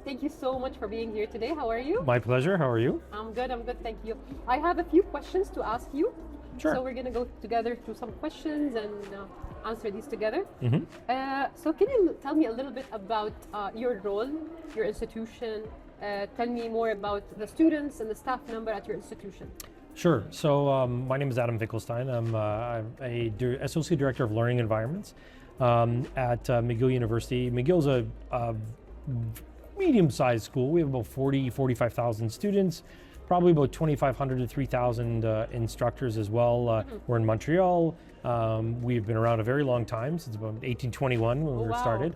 Thank you so much for being here today. How are you? My pleasure. How are you? I'm good, thank you. I have a few questions to ask you. Sure. So we're going to go together through some questions and answer these together. Mm-hmm. So can you tell me a little bit about your role, your institution? Tell me more about the students and the staff number at your institution. Sure. So my name is Adam Finkelstein. I'm Associate Director of Learning Environments at McGill University. McGill's a medium-sized school. We have about 45,000 students, probably about 2,500 to 3,000 instructors as well. We're in Montreal. We've been around a very long time, since about 1821 when we were started.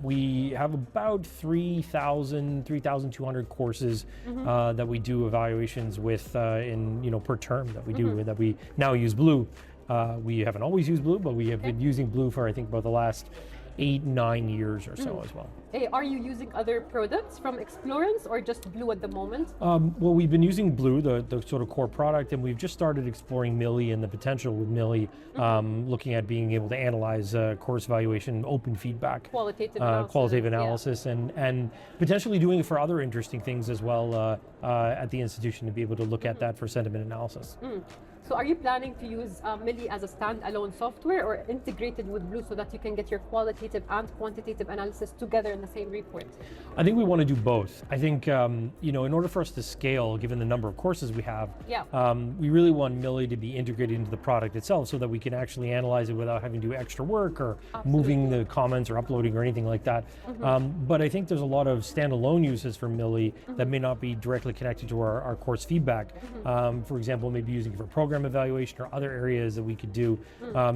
We have about 3,200 courses that we do evaluations with per term that we do, that we now use Blue. We haven't always used Blue, but we have been using Blue for I think about the last 8-9 years or so as well. Hey, are you using other products from Explorance or just Blue at the moment? Well, we've been using Blue, the sort of core product, and we've just started exploring Millie and the potential with Millie, looking at being able to analyze course evaluation, open feedback, qualitative analysis, and potentially doing it for other interesting things as well at the institution to be able to look at that for sentiment analysis. So are you planning to use Millie as a standalone software or integrated with Blue so that you can get your qualitative and quantitative analysis together in the same report? I think we want to do both. I think, in order for us to scale, given the number of courses we have, we really want Millie to be integrated into the product itself so that we can actually analyze it without having to do extra work or moving the comments or uploading or anything like that. But I think there's a lot of standalone uses for Millie that may not be directly connected to our course feedback. For example, maybe using it for program evaluation or other areas that we could do.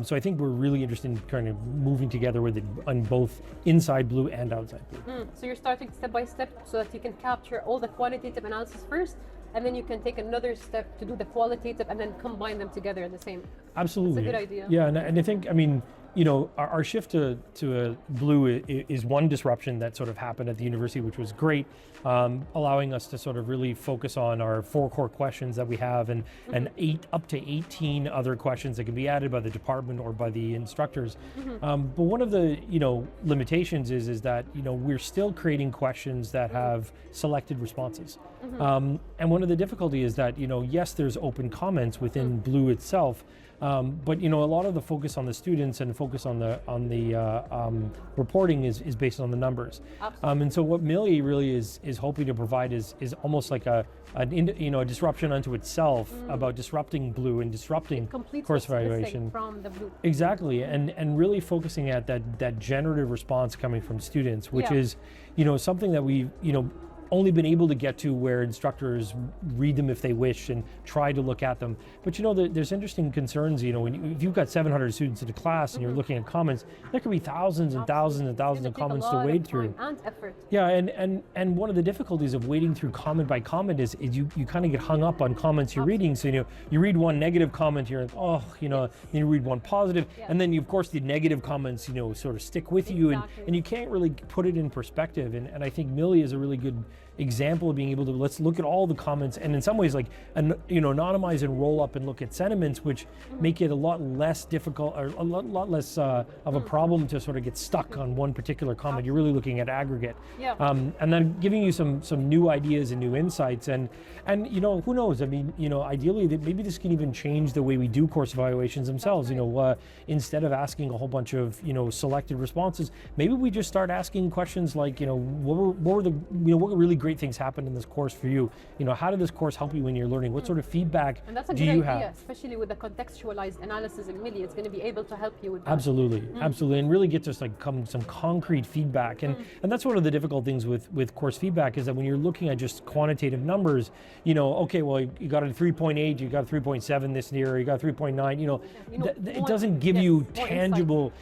So I think we're really interested in kind of moving together with it on both inside Blue and outside Blue. So you're starting step by step so that you can capture all the quantitative analysis first, and then you can take another step to do the qualitative and then combine them together in the same. Absolutely. That's a good idea. Yeah, and I think, our shift to Blue is one disruption that sort of happened at the university, which was great, allowing us to sort of really focus on our 4 core questions that we have and up to 18 other questions that can be added by the department or by the instructors. But one of the limitations is that we're still creating questions that have selected responses. And one of the difficulty is that yes, there's open comments within Blue itself. But a lot of the focus on the students and focus on the reporting is based on the numbers. And so what Millie really is hoping to provide is almost like a disruption unto itself about disrupting Blue and disrupting course evaluation from the Blue. Exactly, and really focusing at that generative response coming from students, which is something that we've only been able to get to where instructors read them if they wish and try to look at them. But there's interesting concerns, if you've got 700 students in a class and you're looking at comments, there could be thousands and thousands and thousands of comments to wade through. And effort. Yeah, and one of the difficulties of wading through comment by comment is you kind of get hung up on comments you're reading. So you read one negative comment, you're like, then you read one positive, and then of course the negative comments sort of stick with you, and you can't really put it in perspective. And I think Millie is a really good example of being able to let's look at all the comments and in some ways anonymize and roll up and look at sentiments, which make it a lot less difficult or a lot less of a problem to sort of get stuck on one particular comment. You're really looking at aggregate, and then giving you some new ideas and new insights, and who knows, ideally that maybe this can even change the way we do course evaluations themselves. Instead of asking a whole bunch of selected responses, maybe we just start asking questions like what really great things happened in this course for you. How did this course help you when you're learning? What sort of feedback and that's a do good you idea, have? especially with the contextualized analysis in Millie. It's going to be able to help you with that. Absolutely, and really get to some concrete feedback. And that's one of the difficult things with course feedback is that when you're looking at just quantitative numbers, okay, well, you got a 3.8, you got a 3.7 this year, you got a 3.9. It doesn't give you tangible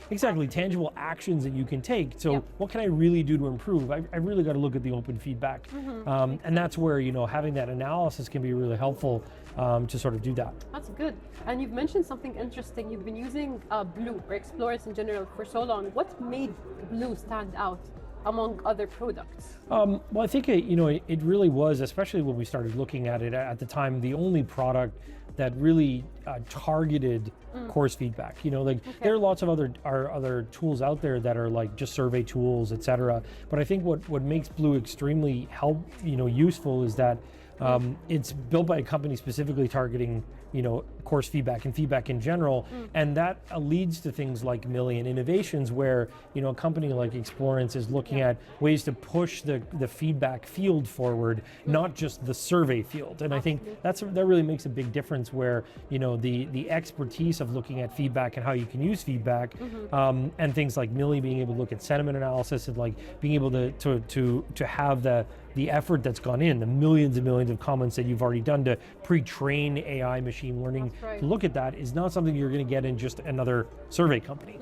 actions that you can take. So what can I really do to improve? I really got to look at the open feedback. And that's where having that analysis can be really helpful to sort of do that. That's good. And you've mentioned something interesting. You've been using Blue or Explorance in general for so long. What made Blue stand out among other products? Well, I think it really was, especially when we started looking at it at the time, the only product that really targeted course feedback. You know, like there are lots of other tools out there that are like just survey tools, etc. But I think what makes Blue extremely useful is that it's built by a company specifically targeting course feedback and feedback in general, and that leads to things like McGill and innovations where a company like Explorance is looking at ways to push the feedback field forward, not just the survey field. And I think that really makes a big difference where the expertise of looking at feedback and how you can use feedback, and things like McGill being able to look at sentiment analysis and like being able to have the effort that's gone in, the millions and millions of comments that you've already done to pre-train AI machine learning to look at that is not something you're going to get in just another survey company.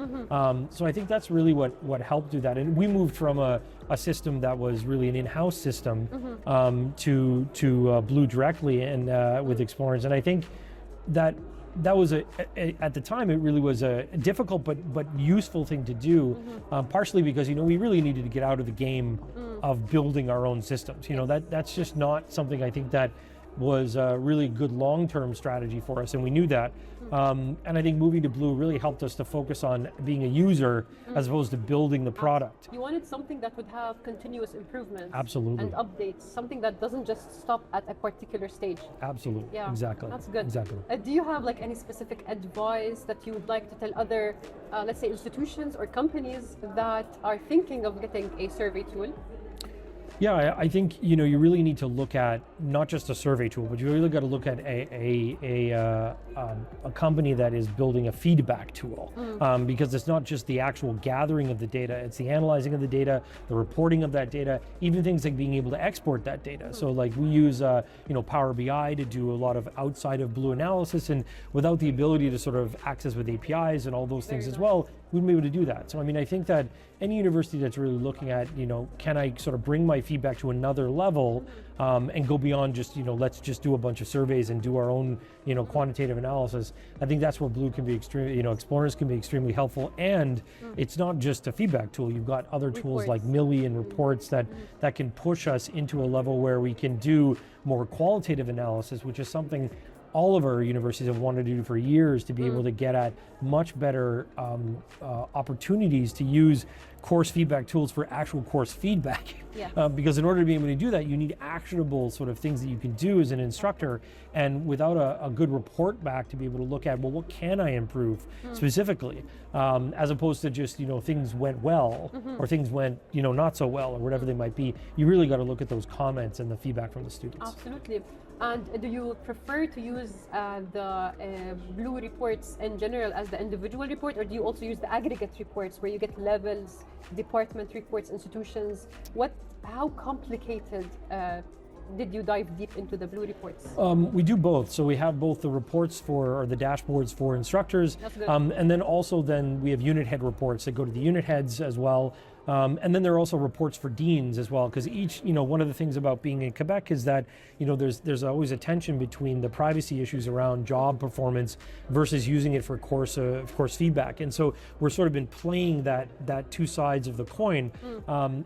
So I think that's really what helped do that. And we moved from a system that was really an in-house system to Blue directly and with Explorance. And I think that was at the time it really was a difficult but useful thing to do, partially because we really needed to get out of the game of building our own systems. That's just not something I think that was a really good long-term strategy for us, and we knew that. And I think moving to Blue really helped us to focus on being a user as opposed to building the product. You wanted something that would have continuous improvements. Absolutely. And updates, something that doesn't just stop at a particular stage. Absolutely. Yeah, exactly. That's good. Exactly. Do you have like any specific advice that you would like to tell other, let's say, institutions or companies that are thinking of getting a survey tool? Yeah, I think you really need to look at not just a survey tool, but you really got to look at a company that is building a feedback tool, because it's not just the actual gathering of the data; it's the analyzing of the data, the reporting of that data, even things like being able to export that data. So, like we use Power BI to do a lot of outside of Blue analysis, and without the ability to sort of access with APIs and all those things as well, we wouldn't be able to do that. So, I mean, I think that any university that's really looking at, can I sort of bring my feedback to another level and go beyond just, let's just do a bunch of surveys and do our own, quantitative analysis. I think that's where Blue can be extremely, Explorance can be extremely helpful. And it's not just a feedback tool. You've got other tools like McGill and reports that can push us into a level where we can do more qualitative analysis, which is something all of our universities have wanted to do for years, to be able to get at much better opportunities to use course feedback tools for actual course feedback. Because in order to be able to do that, you need actionable sort of things that you can do as an instructor, and without a good report back to be able to look at, well, what can I improve specifically, as opposed to just, things went well or things went, not so well or whatever they might be. You really got to look at those comments and the feedback from the students. Absolutely. And do you prefer to use the Blue reports in general as the individual report, or do you also use the aggregate reports where you get levels, department reports, institutions? How complicated did you dive deep into the Blue reports? We do both. So we have both the reports or the dashboards for instructors, and then we have unit head reports that go to the unit heads as well. And then there are also reports for deans as well, because each, one of the things about being in Quebec is that, there's always a tension between the privacy issues around job performance versus using it for course feedback. And so we're sort of been playing that two sides of the coin,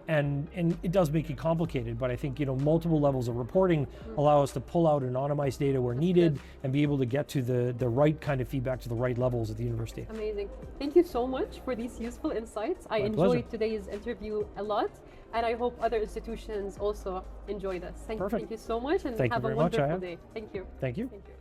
and it does make it complicated. But I think, multiple levels of reporting allow us to pull out anonymized data where needed and be able to get to the right kind of feedback to the right levels at the university. Amazing. Thank you so much for these useful insights. I enjoyed today's interview a lot, and I hope other institutions also enjoy this. Thank you so much, and have a wonderful day. Thank you. Thank you. Thank you.